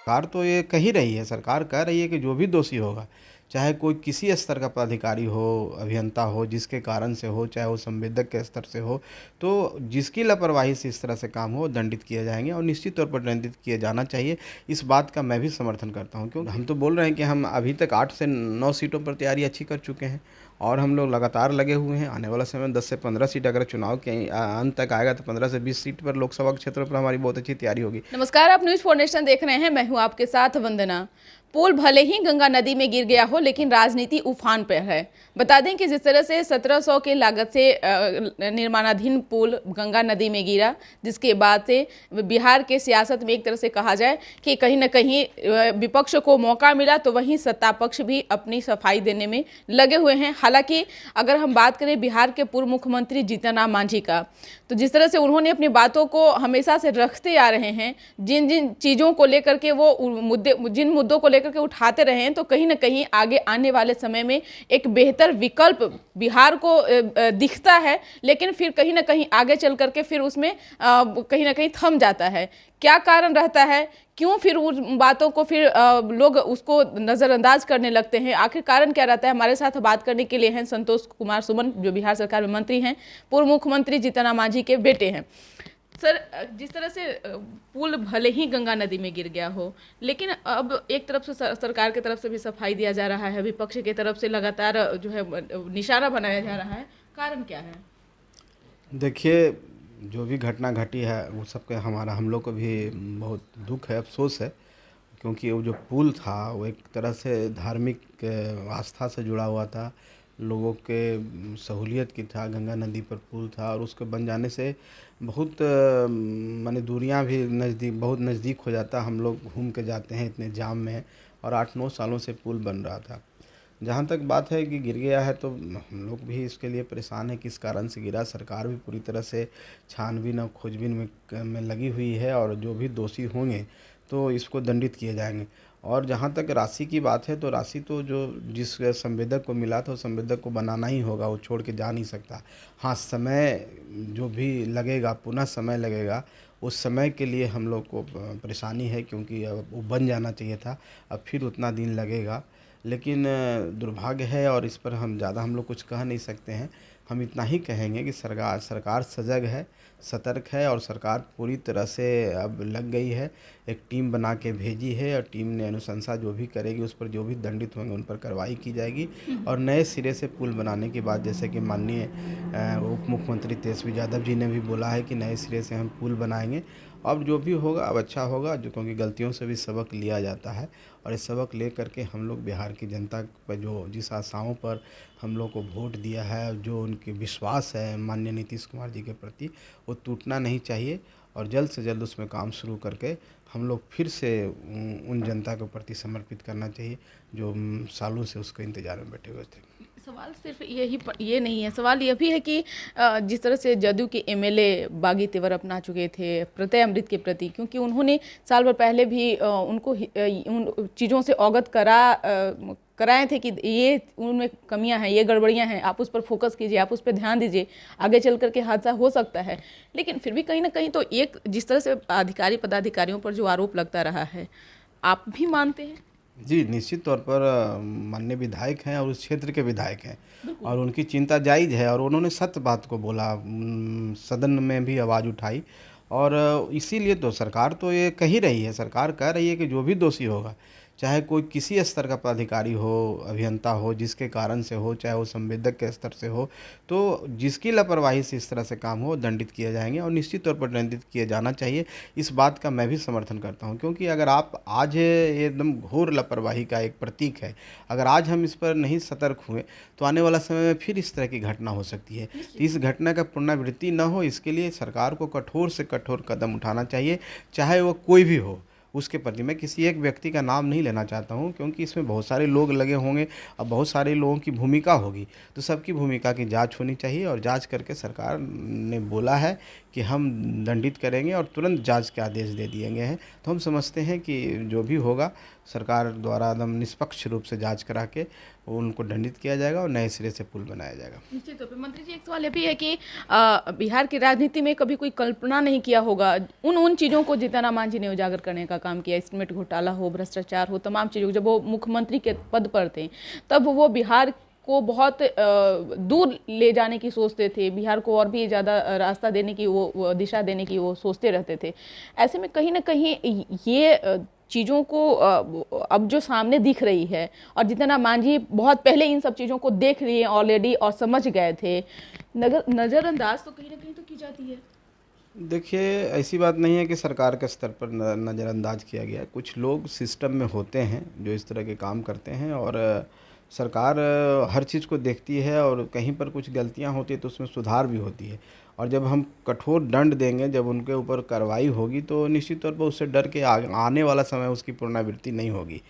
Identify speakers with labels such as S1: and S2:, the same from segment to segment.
S1: सरकार तो ये कह ही रही है, सरकार कह रही है कि जो भी दोषी होगा, चाहे कोई किसी स्तर का पदाधिकारी हो, अभियंता हो, जिसके कारण से हो, चाहे वो संवेदक के स्तर से हो, तो जिसकी लापरवाही से इस तरह से काम हो दंडित किए जाएंगे और निश्चित तौर पर दंडित किए जाना चाहिए। इस बात का मैं भी समर्थन करता हूँ, क्योंकि हम तो बोल रहे हैं कि हम अभी तक 8 से 9 सीटों पर तैयारी अच्छी कर चुके हैं और हम लोग लगातार लगे हुए हैं। आने वाला समय में 10 से 15 सीट, अगर चुनाव के अंत तक आएगा तो 15 से 20 सीट पर लोकसभा क्षेत्रों पर हमारी बहुत अच्छी तैयारी होगी।
S2: नमस्कार, आप न्यूज 4 नेशन देख रहे हैं। मैं हूं आपके साथ वंदना। पुल भले ही गंगा नदी में गिर गया हो, लेकिन राजनीति उफान पर है। बता दें कि जिस तरह से 1700 के लागत से निर्माणाधीन पुल गंगा नदी में गिरा, जिसके बाद से बिहार के सियासत में एक तरह से कहा जाए कि कहीं ना कहीं विपक्ष को मौका मिला, तो वहीं सत्ता पक्ष भी अपनी सफाई देने में लगे हुए हैं। हालांकि अगर हम बात करें बिहार के पूर्व मुख्यमंत्री जीतन राम मांझी का, तो जिस तरह से उन्होंने अपनी बातों को हमेशा से रखते आ रहे हैं, जिन जिन चीज़ों को लेकर के वो जिन मुद्दों को लेकर के उठाते रहे हैं, तो कहीं ना कहीं आगे आने वाले समय में एक बेहतर विकल्प बिहार को दिखता है। लेकिन फिर कहीं ना कहीं आगे चल करके फिर उसमें कहीं ना कहीं थम जाता है। क्या कारण रहता है, क्यों फिर उन बातों को फिर लोग उसको नज़रअंदाज करने लगते हैं, आखिर कारण क्या रहता है? हमारे साथ बात करने के लिए हैं संतोष कुमार सुमन, जो बिहार सरकार में मंत्री हैं, पूर्व मुख्यमंत्री जीतन राम मांझी के बेटे हैं। सर, जिस तरह से पुल भले ही गंगा नदी में गिर गया हो, लेकिन अब एक तरफ से सरकार की तरफ से भी सफाई दिया जा रहा है, विपक्ष की तरफ से लगातार जो है निशाना बनाया जा रहा है। कारण क्या है?
S1: देखिए, जो भी घटना घटी है वो सबके हम लोग को भी बहुत दुख है, अफसोस है, क्योंकि वो जो पुल था वो एक तरह से धार्मिक आस्था से जुड़ा हुआ था, लोगों के सहूलियत की था। गंगा नदी पर पुल था और उसके बन जाने से बहुत माने दूरियां भी बहुत नज़दीक हो जाता। हम लोग घूम के जाते हैं इतने जाम में, और 8-9 सालों से पुल बन रहा था। जहाँ तक बात है कि गिर गया है, तो हम लोग भी इसके लिए परेशान हैं, किस कारण से गिरा। सरकार भी पूरी तरह से छानबीन और खोजबीन में लगी हुई है, और जो भी दोषी होंगे तो इसको दंडित किए जाएंगे। और जहाँ तक राशि की बात है, तो राशि तो जो जिस संवेदक को मिला था, उस संवेदक को बनाना ही होगा, वो छोड़ के जा नहीं सकता। हाँ, समय जो भी लगेगा, पुनः समय लगेगा, उस समय के लिए हम लोग को परेशानी है, क्योंकि अब वो बन जाना चाहिए था, अब फिर उतना दिन लगेगा। लेकिन दुर्भाग्य है, और इस पर हम लोग कुछ कह नहीं सकते हैं। हम इतना ही कहेंगे कि सरकार सजग है, सतर्क है, और सरकार पूरी तरह से अब लग गई है। एक टीम बना के भेजी है, और टीम ने अनुशंसा जो भी करेगी, उस पर जो भी दंडित होंगे उन पर कार्रवाई की जाएगी। और नए सिरे से पुल बनाने की बात, जैसे कि माननीय उप मुख्यमंत्री तेजस्वी यादव जी ने भी बोला है कि नए सिरे से हम पुल बनाएंगे। अब जो भी होगा अब अच्छा होगा, जो क्योंकि गलतियों से भी सबक लिया जाता है, और इस सबक ले करके हम लोग बिहार की जनता पर जो जिस आशाओं पर हम लोग को वोट दिया है, जो उनके विश्वास है माननीय नीतीश कुमार जी के प्रति, वो टूटना नहीं चाहिए। और जल्द से जल्द उसमें काम शुरू करके हम लोग फिर से उन जनता के प्रति समर्पित करना चाहिए, जो सालों से उसके इंतज़ार में बैठे हुए थे।
S2: सवाल सिर्फ ये नहीं है, सवाल ये भी है कि जिस तरह से जदयू के एमएलए बागी तेवर अपना चुके थे प्रत्यय अमृत के प्रति, क्योंकि उन्होंने साल भर पहले भी उनको उन चीज़ों से अवगत कराए थे कि ये उनमें कमियां हैं, ये गड़बड़ियां हैं, आप उस पर फोकस कीजिए, आप उस पर ध्यान दीजिए, आगे चल करके हादसा हो सकता है। लेकिन फिर भी कहीं ना कहीं तो एक जिस तरह से पदाधिकारियों पर जो आरोप लगता रहा है, आप भी मानते हैं?
S1: जी, निश्चित तौर पर माननीय विधायक हैं और उस क्षेत्र के विधायक हैं, और उनकी चिंता जायज़ है, और उन्होंने सत्य बात को बोला, सदन में भी आवाज़ उठाई। और इसीलिए तो सरकार तो ये कह ही रही है, सरकार कह रही है कि जो भी दोषी होगा, चाहे कोई किसी स्तर का पदाधिकारी हो, अभियंता हो, जिसके कारण से हो, चाहे वो संवेदक के स्तर से हो, तो जिसकी लापरवाही से इस तरह से काम हो दंडित किए जाएंगे, और निश्चित तौर पर दंडित किए जाना चाहिए। इस बात का मैं भी समर्थन करता हूं, क्योंकि अगर आप आज ये एकदम घोर लापरवाही का एक प्रतीक है, अगर आज हम इस पर नहीं सतर्क हुए तो आने वाला समय में फिर इस तरह की घटना हो सकती है। तो इस घटना का पुनरावृत्ति न हो, इसके लिए सरकार को कठोर से कठोर कदम उठाना चाहिए, चाहे वो कोई भी हो उसके प्रति। मैं किसी एक व्यक्ति का नाम नहीं लेना चाहता हूं, क्योंकि इसमें बहुत सारे लोग लगे होंगे और बहुत सारे लोगों की भूमिका होगी, तो सबकी भूमिका की जांच होनी चाहिए। और जांच करके सरकार ने बोला है कि कि हम दंडित करेंगे और तुरंत जांच के आदेश दे दिए गए हैं। तो हम समझते हैं कि जो भी होगा सरकार द्वारा एकदम निष्पक्ष रूप से जांच करा के उनको दंडित किया जाएगा और नए सिरे से पुल बनाया जाएगा।
S2: निश्चित तौर पे मंत्री जी, एक सवाल ये भी है कि बिहार की राजनीति में कभी कोई कल्पना नहीं किया होगा उन चीज़ों को जीतन राम मांझी ने उजागर करने का काम किया। एस्टीमेट घोटाला हो, भ्रष्टाचार हो, तमाम चीज़ों, जब वो मुख्यमंत्री के पद पर थे तब वो बिहार को बहुत दूर ले जाने की सोचते थे, बिहार को और भी ज़्यादा रास्ता देने की, वो दिशा देने की वो सोचते रहते थे। ऐसे में कहीं ना कहीं ये चीज़ों को अब जो सामने दिख रही है, और जितना मांझी बहुत पहले इन सब चीज़ों को देख लिए ऑलरेडी और समझ गए थे, नज़रअंदाज तो कहीं ना कहीं तो की जाती है।
S1: देखिए, ऐसी बात नहीं है कि सरकार के स्तर पर नज़रअंदाज किया गया है। कुछ लोग सिस्टम में होते हैं जो इस तरह के काम करते हैं, और सरकार हर चीज़ को देखती है, और कहीं पर कुछ गलतियां होती है तो उसमें सुधार भी होती है। और जब हम कठोर दंड देंगे, जब उनके ऊपर कार्रवाई होगी, तो निश्चित तौर पर उससे डर के आने वाला समय उसकी पुनरावृत्ति नहीं होगी।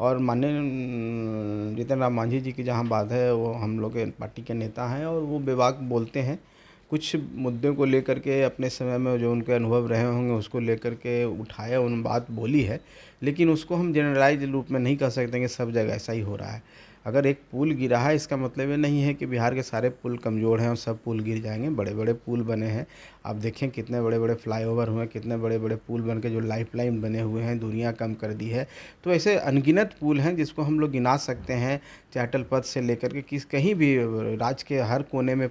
S1: और माननीय जीतन राम मांझी जी की जहाँ बात है, वो हम लोग के पार्टी के नेता हैं और वो बेबाक बोलते हैं। कुछ मुद्दों को लेकर के अपने समय में जो उनके अनुभव रहे होंगे उसको लेकर के उठाया, उन बात बोली है, लेकिन उसको हम जनरलाइज रूप में नहीं कह सकते कि सब जगह ऐसा ही हो रहा है। अगर एक पुल गिरा है, इसका मतलब ये नहीं है कि बिहार के सारे पुल कमज़ोर हैं और सब पुल गिर जाएंगे। बड़े बड़े पुल बने हैं, आप देखें कितने बड़े बड़े फ्लाईओवर हुए, कितने बड़े बड़े पुल बन के जो लाइफलाइन बने हुए हैं, दुनिया कम कर दी है। तो ऐसे अनगिनत पुल हैं जिसको हम लोग गिना सकते हैं, चाटल पथ से लेकर के कहीं भी राज्य के हर कोने में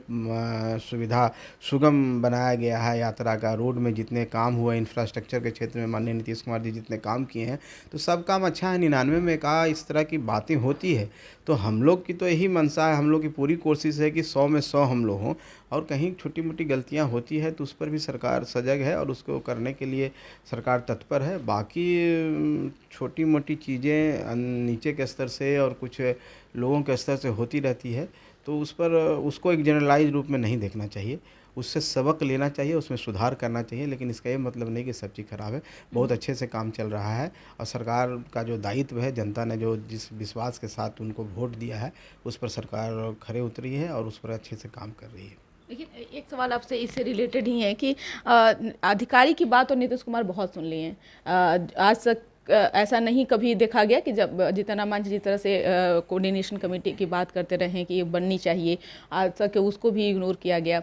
S1: सुविधा सुगम बनाया गया है यात्रा का। रोड में जितने काम हुए, इंफ्रास्ट्रक्चर के क्षेत्र में माननीय नीतीश कुमार जी जितने काम किए हैं, तो सब काम अच्छा है। 99 में कहा इस तरह की बातें होती है, तो हम लोग की तो यही मंशा है, हम लोग की पूरी कोशिश है कि 100 में 100 हम लोग हों, और कहीं छोटी मोटी गलतियां होती है तो उस पर भी सरकार सजग है और उसको करने के लिए सरकार तत्पर है। बाकी छोटी मोटी चीज़ें नीचे के स्तर से और कुछ लोगों के स्तर से होती रहती है, तो उस पर उसको एक जनरलाइज रूप में नहीं देखना चाहिए, उससे सबक लेना चाहिए, उसमें सुधार करना चाहिए। लेकिन इसका ये मतलब नहीं कि सब चीज़ खराब है, बहुत अच्छे से काम चल रहा है। और सरकार का जो दायित्व है, जनता ने जो जिस विश्वास के साथ उनको वोट दिया है, उस पर सरकार खरे उतरी है और उस पर अच्छे से काम कर रही है।
S2: लेकिन एक सवाल आपसे इससे रिलेटेड ही है कि अधिकारी की बात तो नीतीश कुमार बहुत सुन लिए हैं। आज तक ऐसा नहीं कभी देखा गया कि जब जीतन राम मांझी जिस तरह से कोऑर्डिनेशन कमेटी की बात करते रहे कि ये बननी चाहिए, आज तक उसको भी इग्नोर किया गया।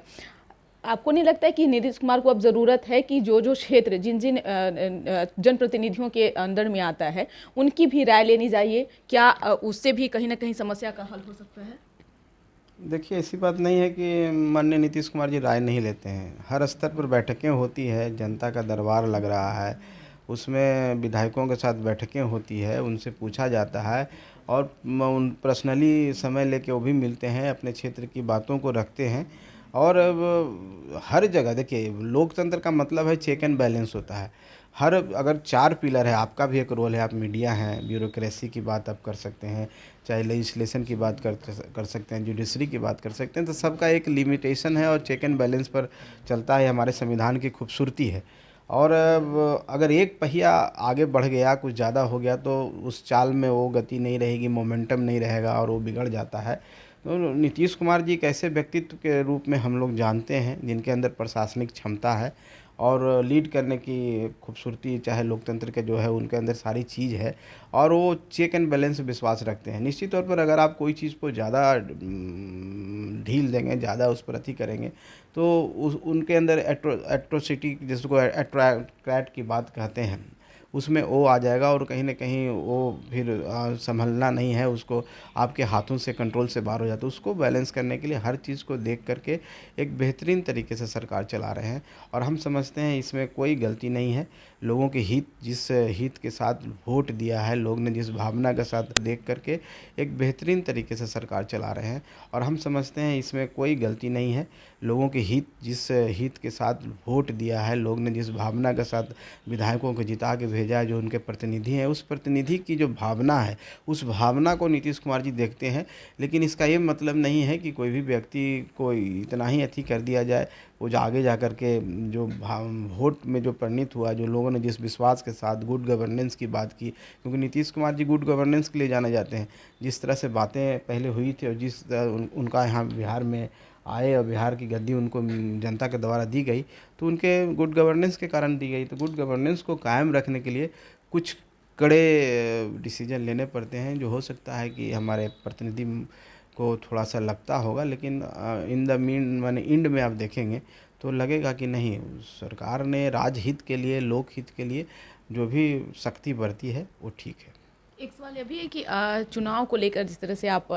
S2: आपको नहीं लगता है कि नीतीश कुमार को अब ज़रूरत है कि जो जो क्षेत्र जिन जिन जनप्रतिनिधियों के अंदर में आता है उनकी भी राय लेनी चाहिए? क्या उससे भी कहीं ना कहीं समस्या का हल हो सकता है?
S1: देखिए, ऐसी बात नहीं है कि माननीय नीतीश कुमार जी राय नहीं लेते हैं। हर स्तर पर बैठकें होती है, जनता का दरबार लग रहा है, उसमें विधायकों के साथ बैठकें होती है, उनसे पूछा जाता है, और उन पर्सनली समय लेके वो भी मिलते हैं, अपने क्षेत्र की बातों को रखते हैं। और अब हर जगह देखिए, लोकतंत्र का मतलब है चेक एंड बैलेंस होता है। हर अगर 4 पिलर है, आपका भी एक रोल है, आप मीडिया हैं, ब्यूरोक्रेसी की बात आप कर सकते हैं, चाहे लेजिस्लेशन की बात कर सकते हैं, जुडिशरी की बात कर सकते हैं, तो सबका एक लिमिटेशन है और चेक एंड बैलेंस पर चलता है, हमारे संविधान की खूबसूरती है। और अब अगर एक पहिया आगे बढ़ गया, कुछ ज़्यादा हो गया, तो उस चाल में वो गति नहीं रहेगी, मोमेंटम नहीं रहेगा और वो बिगड़ जाता है। तो नीतीश कुमार जी एक ऐसे व्यक्तित्व के रूप में हम लोग जानते हैं जिनके अंदर प्रशासनिक क्षमता है और लीड करने की खूबसूरती, चाहे लोकतंत्र के जो है उनके अंदर सारी चीज़ है, और वो चेक एंड बैलेंस पे विश्वास रखते हैं। निश्चित तौर पर अगर आप कोई चीज़ को ज़्यादा ढील देंगे, ज़्यादा उस पर अति करेंगे, तो उनके अंदर एट्रोसिटी, जिसको एट्रोक्रेट की बात कहते हैं, उसमें वो आ जाएगा, और कहीं ना कहीं वो फिर संभलना नहीं है, उसको आपके हाथों से कंट्रोल से बाहर हो जाता है। उसको बैलेंस करने के लिए हर चीज़ को देख करके एक बेहतरीन तरीके से सरकार चला रहे हैं, और हम समझते हैं इसमें कोई गलती नहीं है। लोगों के हित, जिस हित के साथ वोट दिया है, लोग ने जिस भावना के साथ देख करके एक बेहतरीन तरीके से सरकार चला रहे हैं, और हम समझते हैं इसमें कोई गलती नहीं है। लोगों के हित, जिस हित के साथ वोट दिया है, लोग ने जिस भावना के साथ विधायकों को जिता के भेजा है, जो उनके प्रतिनिधि हैं, उस प्रतिनिधि की जो भावना है, उस भावना को नीतीश कुमार जी देखते हैं। लेकिन इसका ये मतलब नहीं है कि कोई भी व्यक्ति को इतना ही अति कर दिया जाए, वो जो आगे जा कर के जो वोट में जो परिणित हुआ, जो लोगों ने जिस विश्वास के साथ गुड गवर्नेंस की बात की, क्योंकि नीतीश कुमार जी गुड गवर्नेंस के लिए जाने जाते हैं। जिस तरह से बातें पहले हुई थी और जिस उनका यहाँ बिहार में आए और बिहार की गद्दी उनको जनता के द्वारा दी गई, तो उनके गुड गवर्नेंस के कारण दी गई। तो गुड गवर्नेंस को कायम रखने के लिए कुछ कड़े डिसीजन लेने पड़ते हैं, जो हो सकता है कि हमारे प्रतिनिधि को थोड़ा सा लगता होगा, लेकिन इन द मीन माने एंड में आप देखेंगे तो लगेगा कि नहीं, सरकार ने राजहित के लिए, लोकहित के लिए जो भी सख्ती बरती है वो ठीक है।
S2: एक सवाल ये भी है कि चुनाव को लेकर जिस तरह से आप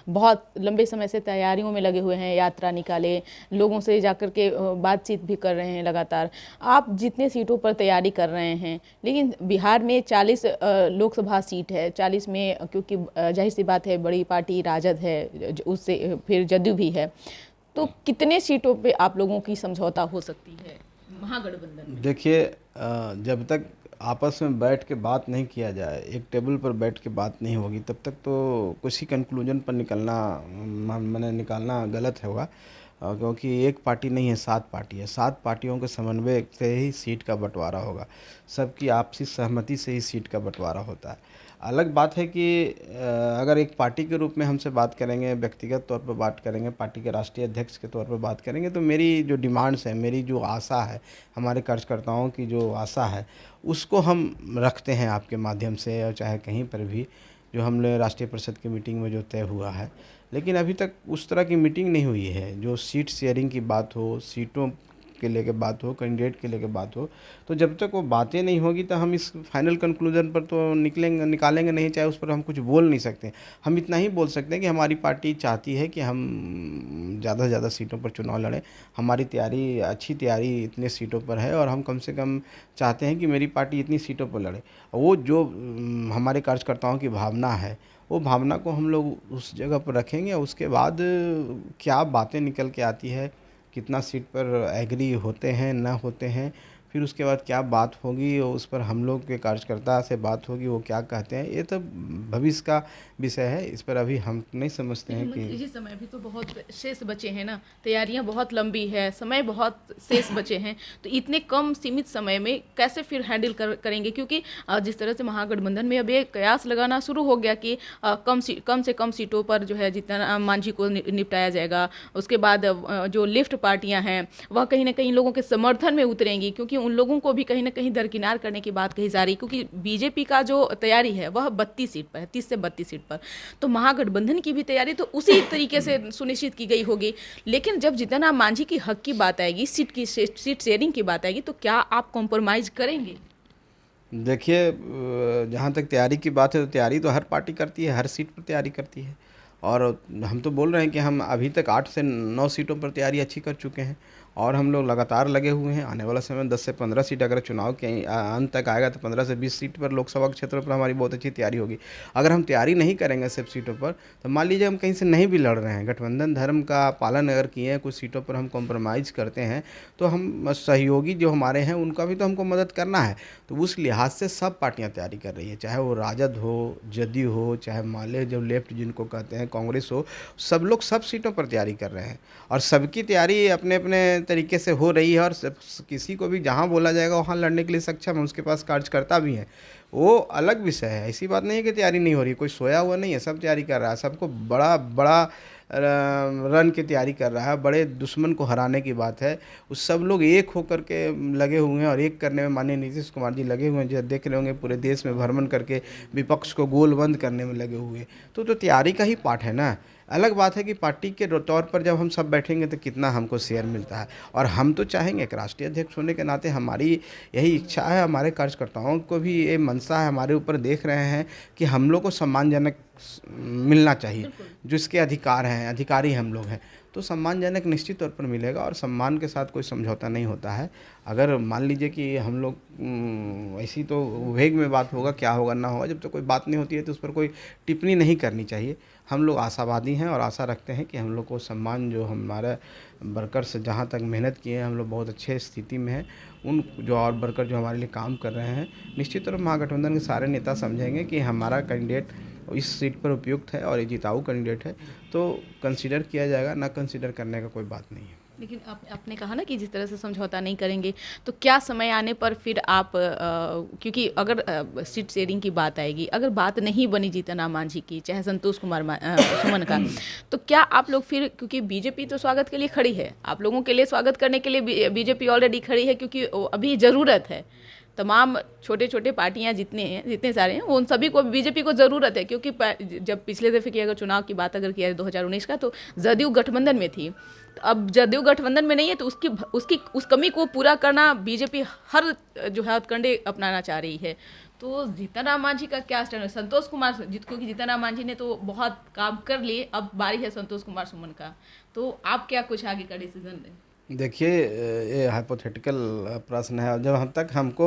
S2: बहुत लंबे समय से तैयारियों में लगे हुए हैं, यात्रा निकाले, लोगों से जाकर के बातचीत भी कर रहे हैं लगातार, आप जितने सीटों पर तैयारी कर रहे हैं, लेकिन बिहार में 40 लोकसभा सीट है, 40 में क्योंकि जाहिर सी बात है बड़ी पार्टी राजद है, उससे फिर जदयू भी है, तो कितने सीटों पे आप लोगों की समझौता हो सकती है महागठबंधन में?
S1: देखिए, जब तक आपस में बैठ के बात नहीं किया जाए, एक टेबल पर बैठ के बात नहीं होगी, तब तक तो कुछ ही कंक्लूजन पर मैंने निकालना गलत होगा। क्योंकि एक पार्टी नहीं है, 7 पार्टी है। 7 पार्टियों के समन्वय से ही सीट का बंटवारा होगा, सबकी आपसी सहमति से ही सीट का बंटवारा होता है। अलग बात है कि अगर एक पार्टी के रूप में हमसे बात करेंगे, व्यक्तिगत तौर पर बात करेंगे, पार्टी के राष्ट्रीय अध्यक्ष के तौर पर बात करेंगे, तो मेरी जो डिमांड्स है, मेरी जो आशा है, हमारे कार्यकर्ताओं की जो आशा है, उसको हम रखते हैं आपके माध्यम से, और चाहे कहीं पर भी जो हमने राष्ट्रीय परिषद की मीटिंग में जो तय हुआ है। लेकिन अभी तक उस तरह की मीटिंग नहीं हुई है जो सीट शेयरिंग की बात हो, सीटों के लेके बात हो, कैंडिडेट के लेके बात हो। तो जब तक वो बातें नहीं होगी तो हम इस फाइनल कंक्लूजन पर तो निकालेंगे नहीं, चाहे उस पर हम कुछ बोल नहीं सकते। हम इतना ही बोल सकते हैं कि हमारी पार्टी चाहती है कि हम ज़्यादा से ज़्यादा सीटों पर चुनाव लड़ें। हमारी तैयारी, अच्छी तैयारी इतने सीटों पर है, और हम कम से कम चाहते हैं कि मेरी पार्टी इतनी सीटों पर लड़े। वो जो हमारे कार्यकर्ताओं की भावना है, वो भावना को हम लोग उस जगह पर रखेंगे। उसके बाद क्या बातें निकल के आती है, कितना सीट पर एग्री होते हैं, ना होते हैं, फिर उसके बाद क्या बात होगी, और उस पर हम लोग के कार्यकर्ता से बात होगी, वो क्या कहते हैं, ये तो भविष्य का विषय है। इस पर अभी हम नहीं समझते हैं कि
S2: ये समय भी तो बहुत शेष बचे हैं ना, तैयारियां बहुत लंबी है, समय बहुत शेष बचे हैं, तो इतने कम सीमित समय में कैसे फिर हैंडल करेंगे? क्योंकि जिस तरह से महागठबंधन में अब ये कयास लगाना शुरू हो गया कि कम से कम सीटों पर जो है जितना मांझी को निपटाया जाएगा, उसके बाद जो लेफ्ट पार्टियां हैं वह कहीं ना कहीं लोगों के समर्थन में उतरेंगी, क्योंकि उन लोगों को भी कहीं ना कहीं दरकिनार करने की बात कही जा रही, क्योंकि बीजेपी का जो तैयारी है वह 32 सीट पर है, 30 से 32 सीट पर। तो महागठबंधन की भी तैयारी तो उसी तरीके से सुनिश्चित की गई होगी। लेकिन जब जितना मांझी की हक की बात आएगी, सीट शेयरिंग की बात आएगी, तो क्या आप कॉम्प्रोमाइज करेंगे?
S1: देखिए, जहाँ तक तैयारी की बात है, तो तैयारी तो हर पार्टी करती है, हर सीट पर तैयारी करती है। और हम तो बोल रहे हैं कि हम अभी तक 8 से 9 सीटों पर तैयारी अच्छी कर चुके हैं, और हम लोग लगातार लगे हुए हैं। आने वाला समय 10 से 15 सीट, अगर चुनाव के अंत तक आएगा तो 15 से 20 सीट पर लोकसभा क्षेत्रों पर हमारी बहुत अच्छी तैयारी होगी। अगर हम तैयारी नहीं करेंगे सिर्फ सीटों पर, तो मान लीजिए हम कहीं से नहीं भी लड़ रहे हैं, गठबंधन धर्म का पालन अगर किए हैं, कुछ सीटों पर हम कॉम्प्रोमाइज़ करते हैं, तो हम सहयोगी जो हमारे हैं उनका भी तो हमको मदद करना है। तो उस लिहाज से सब पार्टियां तैयारी कर रही है, चाहे वो राजद हो, जदयू हो, चाहे माले जो लेफ्ट जिनको कहते हैं, कांग्रेस हो, सब लोग सब सीटों पर तैयारी कर रहे हैं, और सबकी तैयारी अपने अपने तरीके से हो रही है। और किसी को भी जहां बोला जाएगा वहां लड़ने के लिए सक्षम है, उसके पास कार्यकर्ता भी हैं, वो अलग विषय है। ऐसी बात नहीं है कि तैयारी नहीं हो रही, कोई सोया हुआ नहीं है, सब तैयारी कर रहा है। सबको बड़ा बड़ा रन की तैयारी कर रहा है, बड़े दुश्मन को हराने की बात है। उस सब लोग एक होकर के लगे हुए हैं, और एक करने में माननीय नीतीश कुमार जी लगे हुए हैं, जो देख रहे होंगे पूरे देश में भ्रमण करके विपक्ष को गोलबंद करने में लगे हुए। तो तैयारी का ही पार्ट है ना। अलग बात है कि पार्टी के तौर पर जब हम सब बैठेंगे तो कितना हमको शेयर मिलता है, और हम तो चाहेंगे कि राष्ट्रीय अध्यक्ष होने के नाते हमारी यही इच्छा है, हमारे कार्यकर्ताओं को भी ये मनसा है, हमारे ऊपर देख रहे हैं कि हम लोग को सम्मानजनक मिलना चाहिए, जो इसके अधिकार हैं, अधिकारी हम लोग हैं, तो सम्मानजनक निश्चित तौर पर मिलेगा, और सम्मान के साथ कोई समझौता नहीं होता है। अगर मान लीजिए कि हम लोग ऐसी तो वेग में बात होगा, क्या होगा ना होगा, जब तक कोई बात नहीं होती है तो उस पर कोई टिप्पणी नहीं करनी चाहिए। हम लोग आशावादी हैं और आशा रखते हैं कि हम लोग को सम्मान, जो हमारे वर्कर से जहाँ तक मेहनत किए हैं, हम लोग बहुत अच्छे स्थिति में हैं। उन जो और वर्कर जो हमारे लिए काम कर रहे हैं, निश्चित तौर पर महागठबंधन के सारे नेता समझेंगे कि हमारा कैंडिडेट इस सीट पर उपयुक्त है और ये जिताऊ कैंडिडेट है, तो कंसीडर किया जाएगा, ना कंसीडर करने का कोई बात नहीं है।
S2: लेकिन आपने कहा ना कि जिस तरह से समझौता नहीं करेंगे, तो क्या समय आने पर फिर आप क्योंकि अगर सीट शेयरिंग की बात आएगी, अगर बात नहीं बनी जीतन राम मांझी की, चाहे संतोष कुमार सुमन का, तो क्या आप लोग फिर, क्योंकि बीजेपी तो स्वागत के लिए खड़ी है, आप लोगों के लिए स्वागत करने के लिए बीजेपी ऑलरेडी खड़ी है, क्योंकि अभी ज़रूरत है, तमाम छोटे छोटे पार्टियां जितने सारे हैं उन सभी को, बीजेपी को ज़रूरत है, क्योंकि जब पिछले दफ़े की अगर चुनाव की बात अगर किया जाए 2019 का, तो जदयू गठबंधन में थी, तो अब जदयू गठबंधन में नहीं है, तो उस कमी को पूरा करना बीजेपी हर जो है हथकंडे अपनाना चाह रही है। तो जीतन राम मांझी का क्या स्टैंड है? संतोष कुमार, क्योंकि जीतन राम मांझी ने तो बहुत काम कर लिए, अब बारी है संतोष कुमार सुमन का, तो आप क्या कुछ आगे का डिसीजन दें?
S1: देखिए, ये हाइपोथेटिकल प्रश्न है, और जब हम तक हमको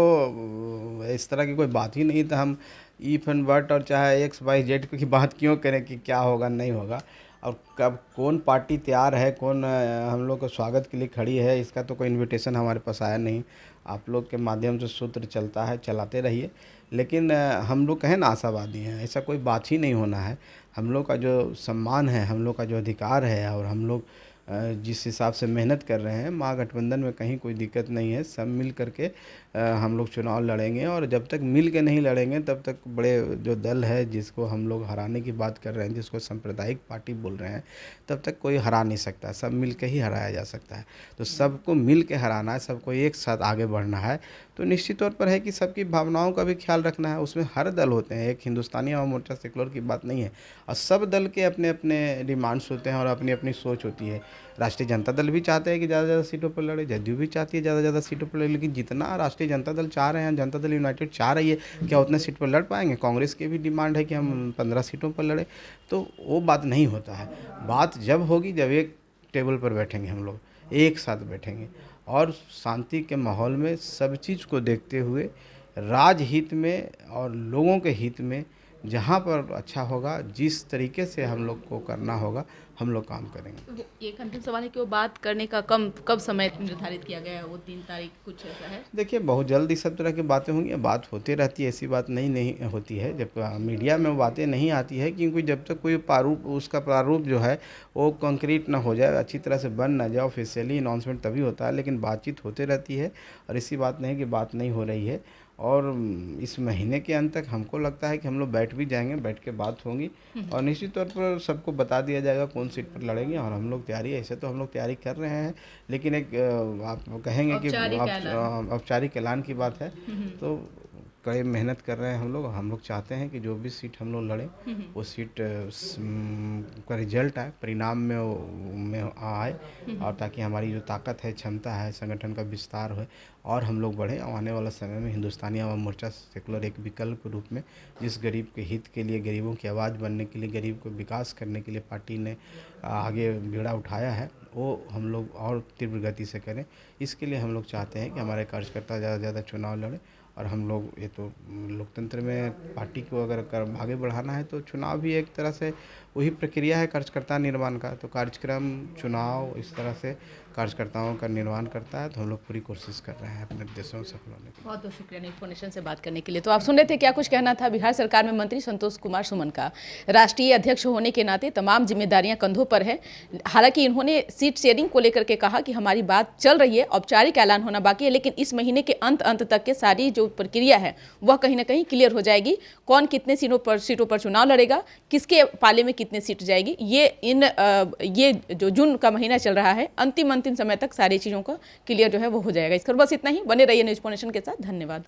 S1: इस तरह की कोई बात ही नहीं, तो हम इफ एंड बट और चाहे एक्स वाई जेड की बात क्यों करें कि क्या होगा नहीं होगा, और कब कौन पार्टी तैयार है, कौन हम लोग को स्वागत के लिए खड़ी है, इसका तो कोई इनविटेशन हमारे पास आया नहीं। आप लोग के माध्यम से सूत्र चलता है, चलाते रहिए, लेकिन हम लोग कहें ना आशावादी हैं, ऐसा कोई बात ही नहीं होना है। हम लोग का जो सम्मान है, हम लोग का जो अधिकार है, और हम लोग जिस हिसाब से मेहनत कर रहे हैं, महागठबंधन में कहीं कोई दिक्कत नहीं है। सब मिल करके हम लोग चुनाव लड़ेंगे, और जब तक मिल के नहीं लड़ेंगे तब तक बड़े जो दल है जिसको हम लोग हराने की बात कर रहे हैं, जिसको सांप्रदायिक पार्टी बोल रहे हैं, तब तक कोई हरा नहीं सकता। सब मिल के ही हराया जा सकता है। तो सबको मिल के हराना है, सबको एक साथ आगे बढ़ना है। तो निश्चित तौर पर है कि सबकी भावनाओं का भी ख्याल रखना है। उसमें हर दल होते हैं, एक हिंदुस्तानी आवाम मोर्चा सेकुलर की बात नहीं है, और सब दल के अपने अपने डिमांड्स होते हैं और अपनी अपनी सोच होती है। राष्ट्रीय जनता दल भी चाहते हैं कि ज़्यादा से ज़्यादा सीटों पर लड़े, जदयू भी चाहती है ज़्यादा से ज़्यादा सीटों पर लड़े, लेकिन जितना राष्ट्रीय जनता दल चाह रहे हैं, जनता दल यूनाइटेड चाह रही है, क्या उतने सीट पर लड़ पाएंगे? कांग्रेस की भी डिमांड है कि हम 15 सीटों पर लड़े, तो वो बात नहीं होता है। बात जब होगी जब एक टेबल पर बैठेंगे, हम लोग एक साथ बैठेंगे, और शांति के माहौल में सब चीज़ को देखते हुए राजहित में और लोगों के हित में जहाँ पर अच्छा होगा, जिस तरीके से हम लोग को करना होगा, हम लोग काम करेंगे।
S2: एक अंतिम सवाल है कि वो बात करने का कब समय निर्धारित किया गया है? वो 3 तारीख कुछ ऐसा है?
S1: देखिए, बहुत जल्द इस सब तरह की बातें होंगी, बात होती रहती है, ऐसी बात नहीं होती है। जब मीडिया में वो बातें नहीं आती है, क्योंकि जब तक कोई उसका प्रारूप जो है वो कंक्रीट ना हो जाए, अच्छी तरह से बन ना जाए, ऑफिशियली अनाउंसमेंट तभी होता है, लेकिन बातचीत होती रहती है, और ऐसी बात नहीं कि बात नहीं हो रही है। और इस महीने के अंत तक हमको लगता है कि हम लोग बैठ भी जाएंगे, बैठ के बात होंगी, और निश्चित तौर पर सबको बता दिया जाएगा कौन सीट पर लड़ेंगे, और हम लोग तैयारी, ऐसे तो हम लोग तैयारी कर रहे हैं, लेकिन एक आप कहेंगे कि औपचारिक ऐलान की बात है, तो कड़ी मेहनत कर रहे हैं हम लोग चाहते हैं कि जो भी सीट हम लोग लड़ें, वो सीट का रिजल्ट आए, परिणाम में आए, और ताकि हमारी जो ताकत है, क्षमता है, संगठन का विस्तार हो, और हम लोग बढ़ें। और आने वाला समय में हिंदुस्तानी आवाम मोर्चा सेकुलर एक विकल्प के रूप में, जिस गरीब के हित के लिए, गरीबों की आवाज़ बनने के लिए, गरीब को विकास करने के लिए पार्टी ने आगे बीड़ा उठाया है, वो हम लोग और तीव्र गति से करें। इसके लिए हम लोग चाहते हैं कि हमारे कार्यकर्ता ज़्यादा से ज़्यादा चुनाव लड़ें, और हम लोग, ये तो लोकतंत्र में पार्टी को अगर आगे बढ़ाना है, तो चुनाव भी एक तरह से वही प्रक्रिया है कार्यकर्ता निर्माण का। तो कार्यक्रम, चुनाव इस तरह से कार्यकर्ताओं का निर्माण करता है, तो हम लोग पूरी कोशिश कर रहे हैं अपने उद्देश्यों में सफल होने की।
S2: बहुत बहुत शुक्रिया इन्फॉर्मेशन से बात करने के लिए। तो आप सुन रहे थे क्या कुछ कहना था बिहार सरकार में मंत्री संतोष कुमार सुमन का। राष्ट्रीय अध्यक्ष होने के नाते तमाम जिम्मेदारियां कंधों पर है। हालांकि इन्होंने सीट शेयरिंग को लेकर के कहा कि हमारी बात चल रही है, औपचारिक ऐलान होना बाकी है, लेकिन इस महीने के अंत तक के सारी जो प्रक्रिया है वह कहीं ना कहीं क्लियर हो जाएगी। कौन कितने सीटों पर चुनाव लड़ेगा, किसके पाले में कितने सीट जाएगी, ये जो जून का महीना चल रहा है, अंतिम समय तक सारी चीज़ों का क्लियर जो है वो हो जाएगा। इस पर बस इतना ही। बने रहिए न्यूज़ पॉइंट के साथ। धन्यवाद।